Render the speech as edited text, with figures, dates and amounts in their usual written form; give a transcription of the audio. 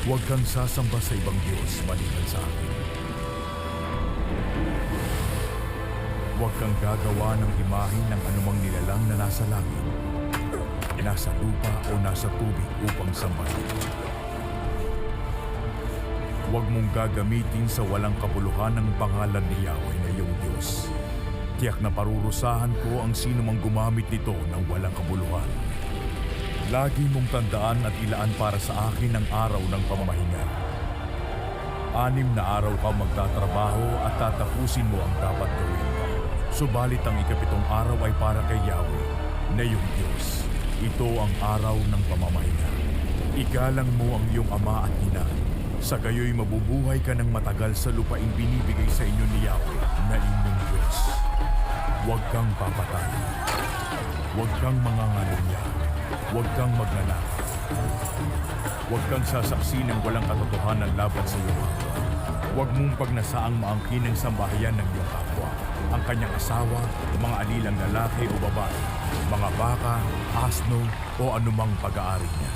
Huwag kang sasamba sa ibang Diyos maliban sa akin. Huwag kang gagawa ng imahe ng anumang nilalang na nasa langit, nasa lupa o nasa tubig upang sambahin. Huwag mong gagamitin sa walang kabuluhan ang pangalan ni Yahweh na iyong Diyos. Tiyak na parurusahan ko ang sino mang gumamit nito ng walang kabuluhan. Lagi mong tandaan at ilaan para sa akin ang araw ng pamamahinga. 6 na araw ka magtatrabaho at tatapusin mo ang dapat gawin. Subalit ang 7 araw ay para kay Yahweh na iyong Diyos. Ito ang araw ng pamamahinga. Igalang mo ang iyong ama at ina. Sa gayoy mabubuhay ka ng matagal sa lupaing binibigay sa inyo ni Yahweh na inyong Diyos. Huwag kang papatay. Huwag kang mangangalunya. Huwag kang magnanakaw. Huwag kang sasaksi ng walang katotohanan laban sa iyong kapwa. Huwag mong pagnasaang maangkin ng sambahayan ng iyong kapwa, ang kanyang asawa, mga alilang lalaki o babae, mga baka, asno o anumang pag-aari niya.